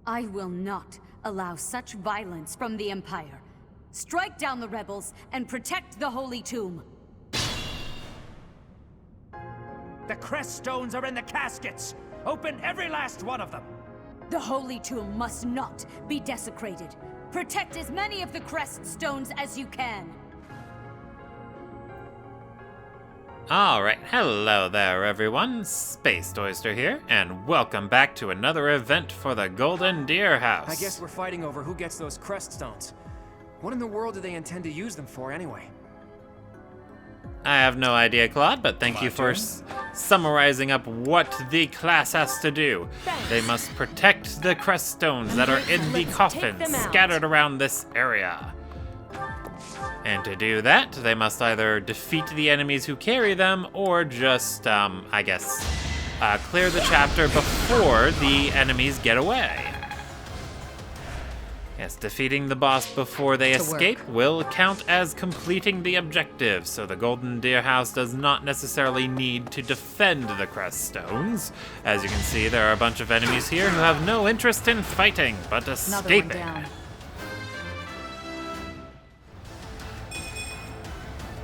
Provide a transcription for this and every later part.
I will not allow such violence from the Empire. Strike down the rebels and protect the Holy Tomb. The crest stones are in the caskets! Open every last one of them! The Holy Tomb must not be desecrated. Protect as many of the crest stones as you can. Alright, hello there everyone, Spaced Oyster here, and welcome back to another event for the Golden Deer House. I guess we're fighting over who gets those crest stones. What in the world do they intend to use them for anyway? I have no idea, Claude, but thank you for summarizing up what the class has to do. They must protect the crest stones that are in the coffins scattered around this area. And to do that, they must either defeat the enemies who carry them, or just, I guess, clear the chapter before the enemies get away. Yes, defeating the boss before they escape will count as completing the objective, so the Golden Deer House does not necessarily need to defend the crest stones. As you can see, there are a bunch of enemies here who have no interest in fighting, but escaping. Another one down.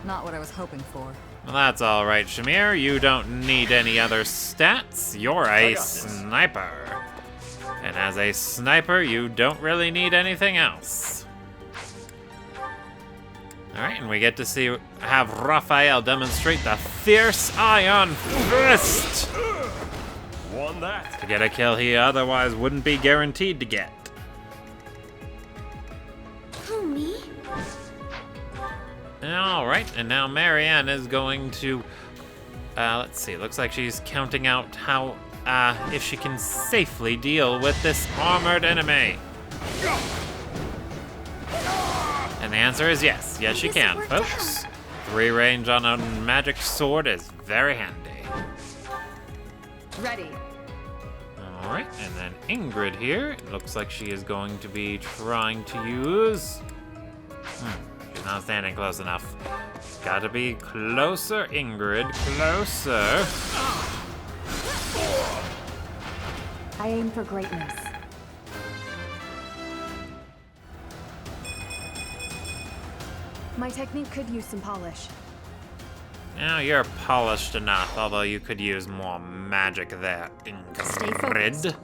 Not what I was hoping for. Well, that's alright, Shamir. You don't need any other stats. You're a sniper. And as a sniper, you don't really need anything else. Alright, and we get to have Raphael demonstrate the fierce Iron Fist! Won that. To get a kill he otherwise wouldn't be guaranteed to get. Who, me? Alright, and now Marianne is going to, let's see, looks like she's counting out how, if she can safely deal with this armored enemy. And the answer is yes. Yes, she can, folks. 3 range on a magic sword is very handy. Ready. Alright, and then Ingrid here, it looks like she is going to be trying to use... She's not standing close enough. Gotta be closer, Ingrid. Closer. I aim for greatness. My technique could use some polish. Now you're polished enough, although you could use more magic there, Ingrid.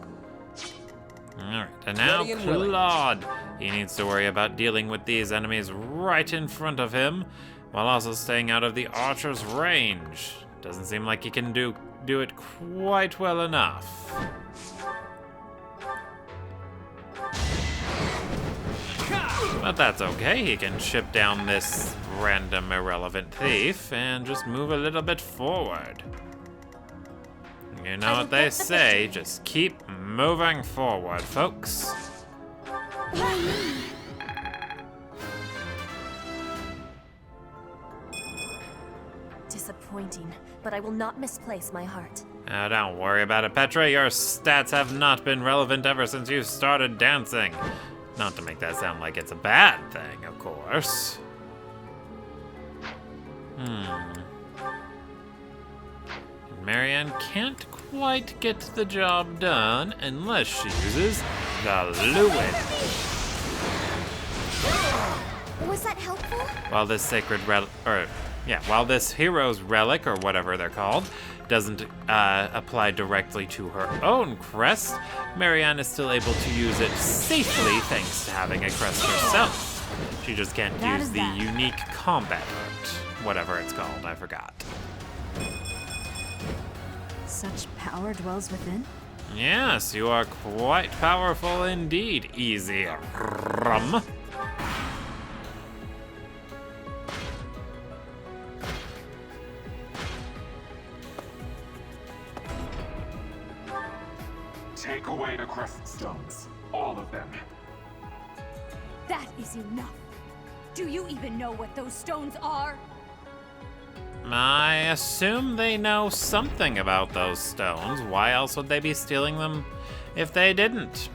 Alright, and now Claude. He needs to worry about dealing with these enemies right in front of him, while also staying out of the archer's range. Doesn't seem like he can do it quite well enough. But that's okay, he can chip down this random irrelevant thief and just move a little bit forward. You know what they say, just keep moving forward, folks. Disappointing, but I will not misplace my heart. Now, don't worry about it, Petra. Your stats have not been relevant ever since you started dancing. Not to make that sound like it's a bad thing, of course. Marianne can't quite get the job done unless she uses the Luid. Was that helpful? While this sacred while this hero's relic, or whatever they're called, doesn't apply directly to her own crest, Marianne is still able to use it safely thanks to having a crest herself. She just can't use the unique combat art, whatever it's called, I forgot. Such power dwells within? Yes, you are quite powerful indeed, Easy Rum. Take away the crest stones. All of them. That is enough. Do you even know what those stones are? I assume they know something about those stones. Why else would they be stealing them if they didn't?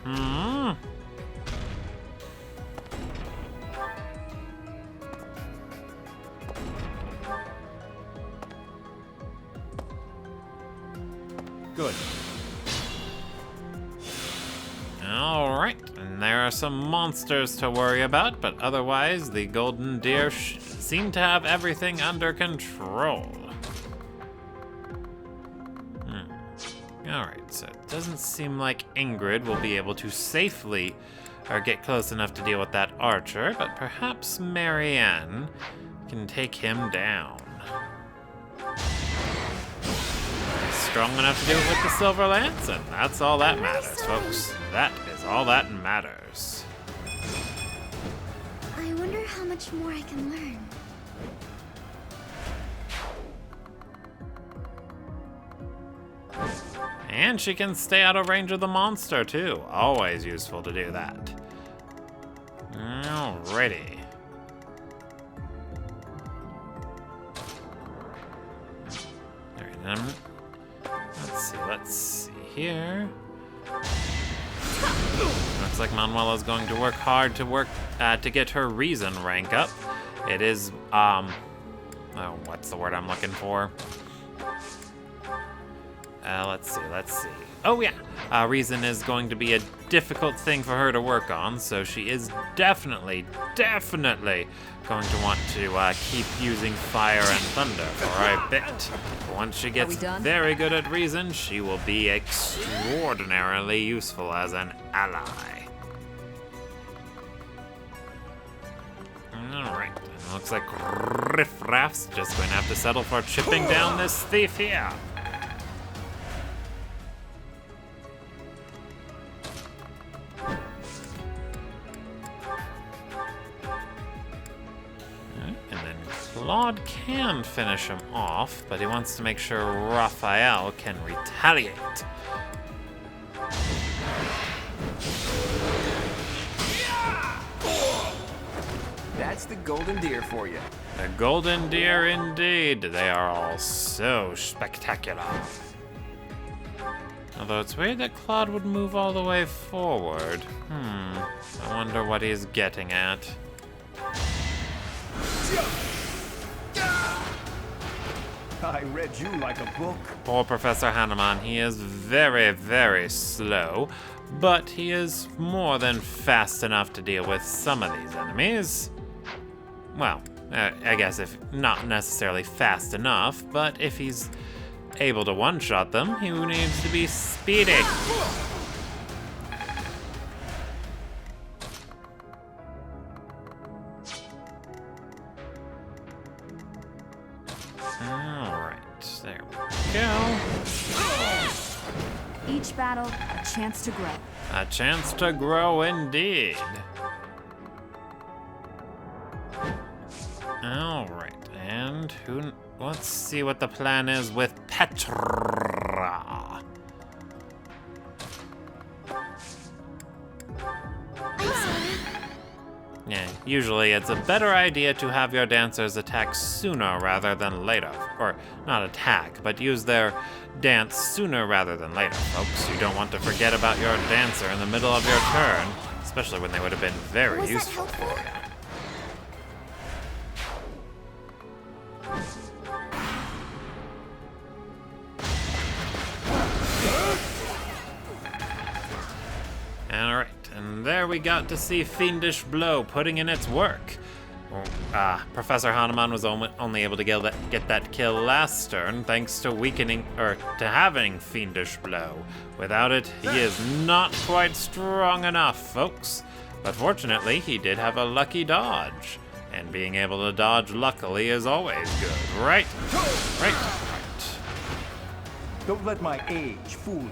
Good. Alright, and there are some monsters to worry about, but otherwise the Golden Deer seem to have everything under control. Alright, so it doesn't seem like Ingrid will be able to safely or get close enough to deal with that archer, but perhaps Marianne can take him down. Strong enough to do it with the Silver Lance, and that's all that matters, folks. That is all that matters. I wonder how much more I can learn. And she can stay out of range of the monster, too. Always useful to do that. Alrighty. Alright, let's see here. Looks like Manuela's going to work hard to get her reason rank up. It is, oh, what's the word I'm looking for? Let's see. Oh yeah, reason is going to be a difficult thing for her to work on, so she is definitely going to want to keep using fire and thunder for a bit. But once she gets very good at reason, she will be extraordinarily useful as an ally. Alright, looks like Riff Raff's just going to have to settle for chipping down this thief here. Claude can finish him off, but he wants to make sure Raphael can retaliate. That's the Golden Deer for you. The Golden Deer indeed. They are all so spectacular. Although it's weird that Claude would move all the way forward. I wonder what he's getting at. I read you like a book. Poor Professor Hanneman, he is very slow, but he is more than fast enough to deal with some of these enemies. Well, I guess if not necessarily fast enough, but if he's able to one-shot them, he needs to be speedy. There we go. Each battle, a chance to grow. A chance to grow indeed. Alright, and let's see what the plan is with Petra. Yeah, usually it's a better idea to have your dancers attack sooner rather than later. Or, not attack, but use their dance sooner rather than later, folks. You don't want to forget about your dancer in the middle of your turn, especially when they would have been very useful for you. Alright, and there we got to see Fiendish Blow putting in its work. Professor Hanneman was only able to get that kill last turn thanks to having Fiendish Blow. Without it, he is not quite strong enough, folks. But fortunately, he did have a lucky dodge. And being able to dodge luckily is always good, right? Right. Don't let my age fool you.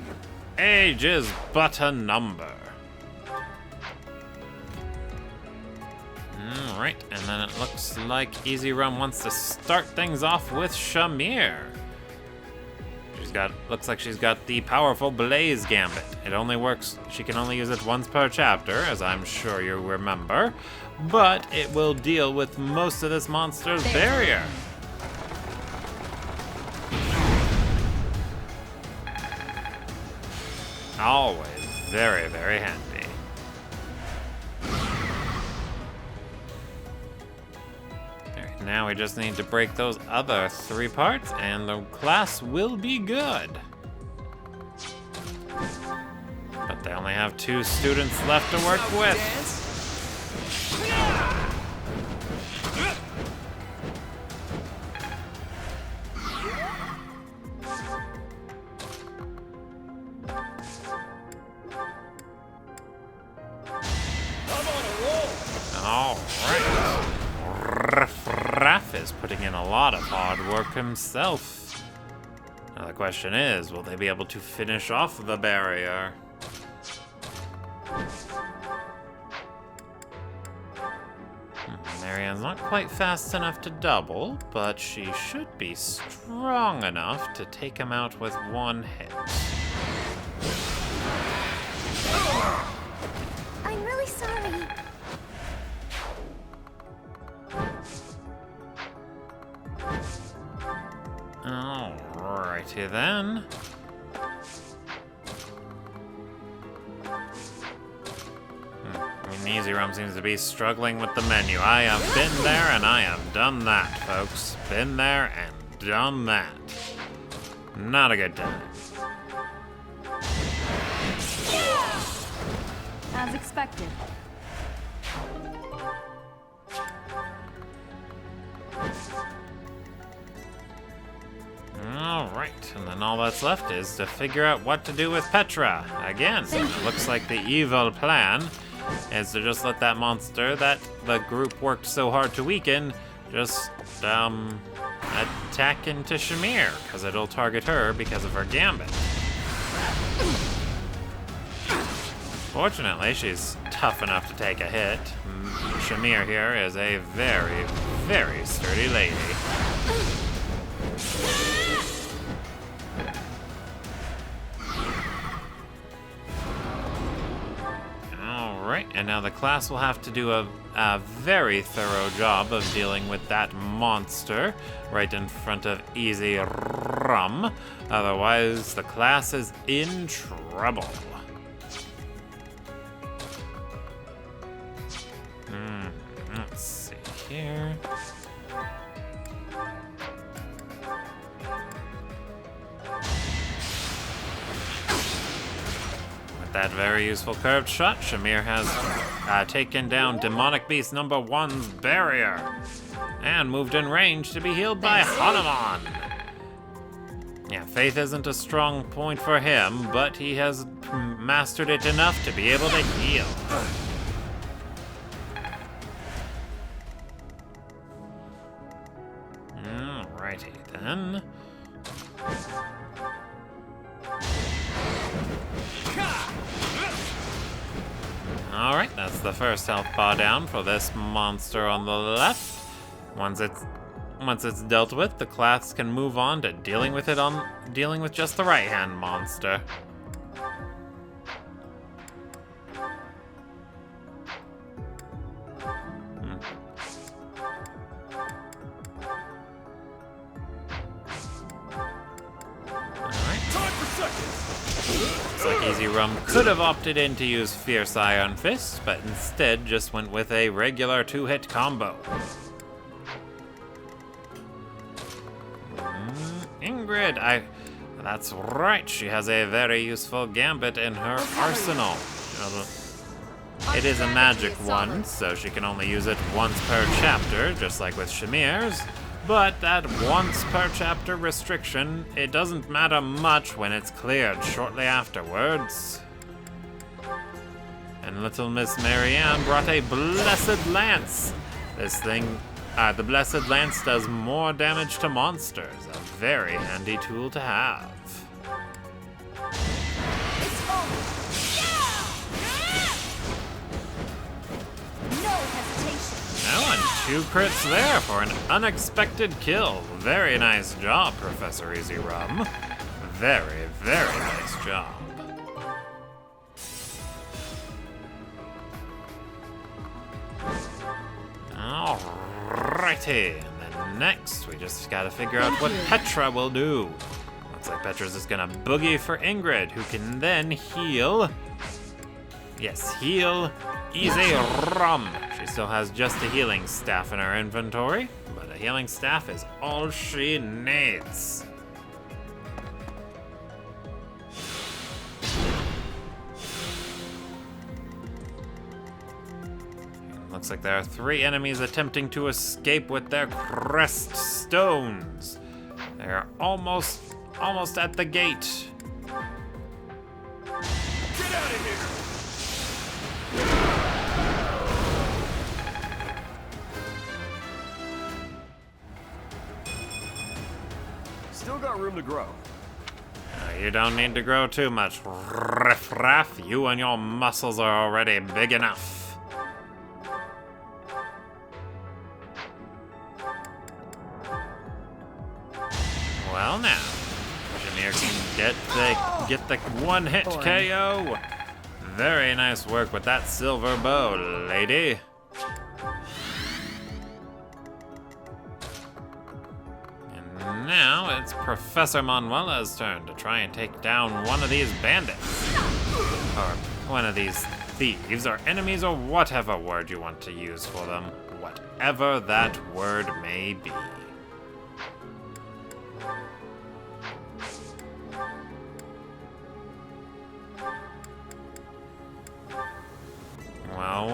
Age is but a number. Alright, and then it looks like Easy Run wants to start things off with Shamir. Looks like she's got the powerful Blaze Gambit. It only works, she can only use it once per chapter, as I'm sure you remember, but it will deal with most of this monster's barrier. Always very, very handy. Now we just need to break those other 3 parts and the class will be good. But They only have 2 students left to work with. Alright. Raff is putting in a lot of hard work himself. Now the question is, will they be able to finish off the barrier? Marianne's not quite fast enough to double, but she should be strong enough to take him out with one hit. I'm really sorry. Alrighty then. Easy Rum seems to be struggling with the menu. I have been there and I have done that, folks. Been there and done that. Not a good time. As expected. Alright, and then all that's left is to figure out what to do with Petra. Again, it looks like the evil plan is to just let that monster that the group worked so hard to weaken just, attack into Shamir, because it'll target her because of her gambit. Fortunately, she's tough enough to take a hit. Shamir here is a very, very sturdy lady. Alright, and now the class will have to do a very thorough job of dealing with that monster right in front of Easy Rum. Otherwise, the class is in trouble. Let's see here. That very useful curved shot, Shamir has taken down Demonic Beast number 1's barrier and moved in range to be healed by Hanuman. Yeah, faith isn't a strong point for him, but he has mastered it enough to be able to heal. Alrighty then. Alright, that's the first health bar down for this monster on the left. Once it's dealt with, the class can move on to dealing with just the right-hand monster. Looks like Easy Rum could have opted in to use Fierce Iron Fist, but instead just went with a regular 2-hit combo. Ingrid, that's right, she has a very useful gambit in her arsenal. It is a magic one, so she can only use it once per chapter, just like with Shamir's. But that once per chapter restriction, it doesn't matter much when it's cleared shortly afterwards. And little Miss Marianne brought a Blessed Lance. This thing, the Blessed Lance does more damage to monsters. A very handy tool to have. Oh, and 2 crits there for an unexpected kill. Very nice job, Professor Easy Rum. Very, very nice job. Alrighty, and then next we just gotta figure out what Petra will do. Looks like Petra's just gonna boogie for Ingrid, who can then heal. Yes, heal Easy Rum. She still has just a healing staff in her inventory, but a healing staff is all she needs. Looks like there are 3 enemies attempting to escape with their crest stones. They're almost at the gate. Get out of here! Still got room to grow. You don't need to grow too much, Riff Raff. You and your muscles are already big enough. Well now, Jameer can get the one-hit KO. Very nice work with that silver bow, lady. And now it's Professor Manuela's turn to try and take down one of these bandits. Or one of these thieves, or enemies, or whatever word you want to use for them. Whatever that word may be. Well.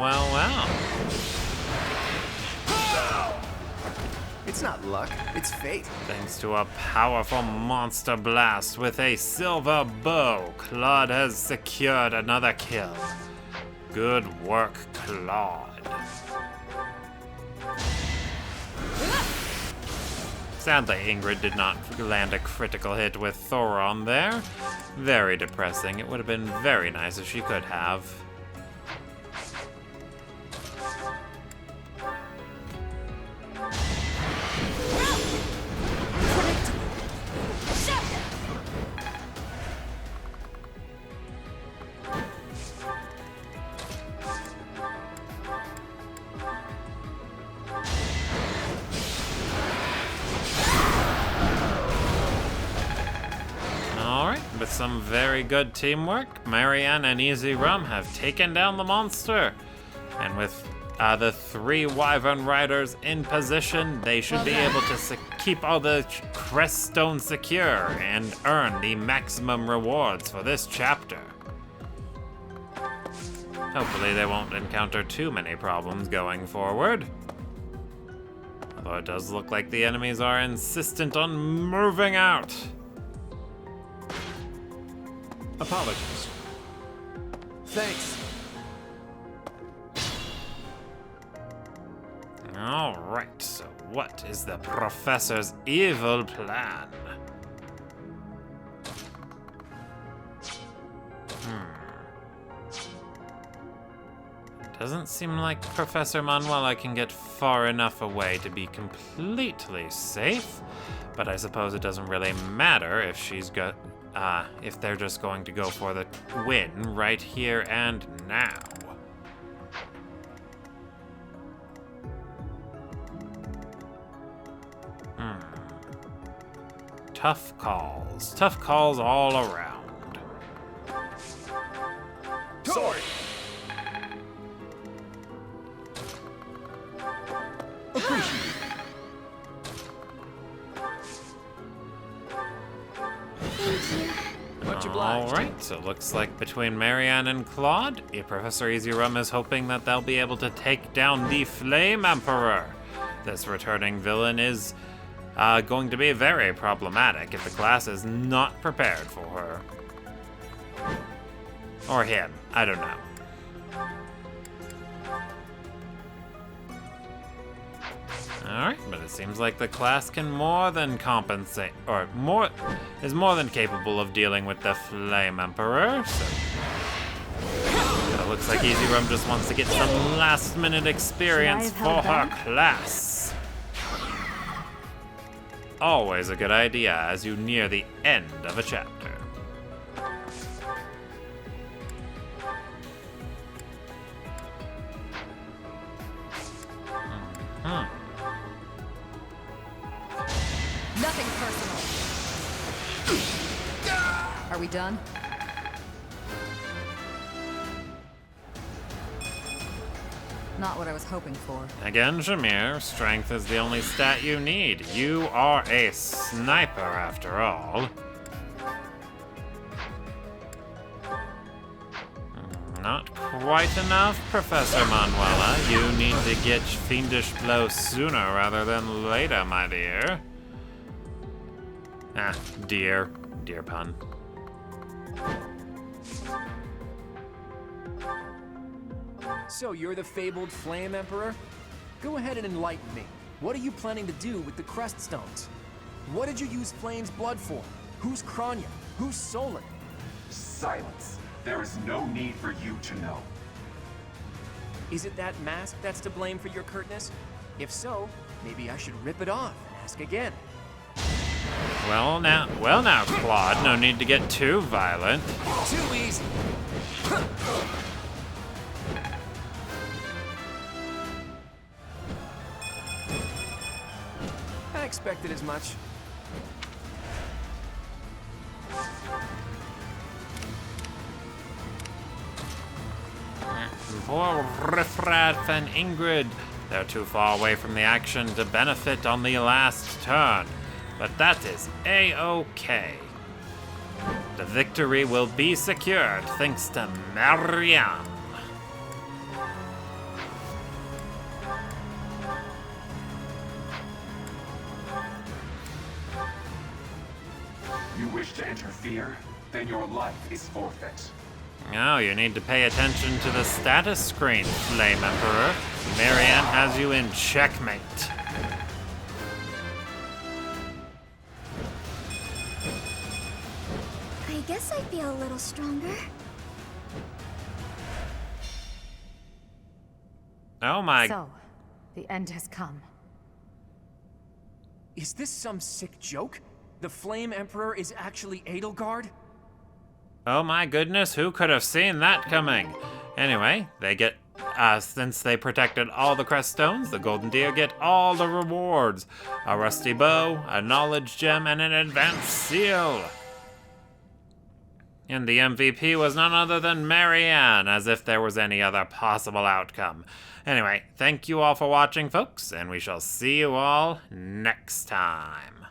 It's not luck, it's fate. Thanks to a powerful monster blast with a silver bow, Claude has secured another kill. Good work, Claude. Sadly, Ingrid did not land a critical hit with Thoron there. Very depressing. It would have been very nice if she could have. With some very good teamwork, Marianne and Easy Rum have taken down the monster. And with the 3 Wyvern Riders in position, they should be able to keep all the crest stones secure and earn the maximum rewards for this chapter. Hopefully they won't encounter too many problems going forward. Although it does look like the enemies are insistent on moving out. Apologies. Thanks. Alright, so what is the Professor's evil plan? Doesn't seem like Professor Manuela can get far enough away to be completely safe, but I suppose it doesn't really matter if if they're just going to go for the win right here and now. Tough calls all around. Sorry. Alright, so it looks like between Marianne and Claude, Professor Easy Rum is hoping that they'll be able to take down the Flame Emperor. This returning villain is going to be very problematic if the class is not prepared for her. Or him, I don't know. Alright, but it seems like the class can more than compensate, or is more than capable of dealing with the Flame Emperor, so it looks like Easy Rum just wants to get some last-minute experience for her class. Always a good idea as you near the end of a chapter. Nothing personal. Are we done? Not what I was hoping for. Again, Jameer, strength is the only stat you need. You are a sniper, after all. Not quite enough, Professor Manuela. You need to get Fiendish Blow sooner rather than later, my dear. Ah, dear. Dear pun. So you're the fabled Flame Emperor? Go ahead and enlighten me. What are you planning to do with the Crest Stones? What did you use Flame's blood for? Who's Kranya? Who's Solon? Silence. There is no need for you to know. Is it that mask that's to blame for your curtness? If so, maybe I should rip it off and ask again. Well now, Claude, no need to get too violent. Too easy. I expected as much. Poor Riffraff and Ingrid. They're too far away from the action to benefit on the last turn. But that is A-okay. The victory will be secured thanks to Marianne. You wish to interfere? Then your life is forfeit. Oh, you need to pay attention to the status screen, Flame Emperor. Marianne has you in checkmate. I guess I feel a little stronger. Oh my... So, the end has come. Is this some sick joke? The Flame Emperor is actually Edelgard? Oh my goodness, who could have seen that coming? Anyway, they get, since they protected all the Crest Stones, the Golden Deer get all the rewards. A rusty bow, a knowledge gem, and an advanced seal. And the MVP was none other than Marianne, as if there was any other possible outcome. Anyway, thank you all for watching, folks, and we shall see you all next time.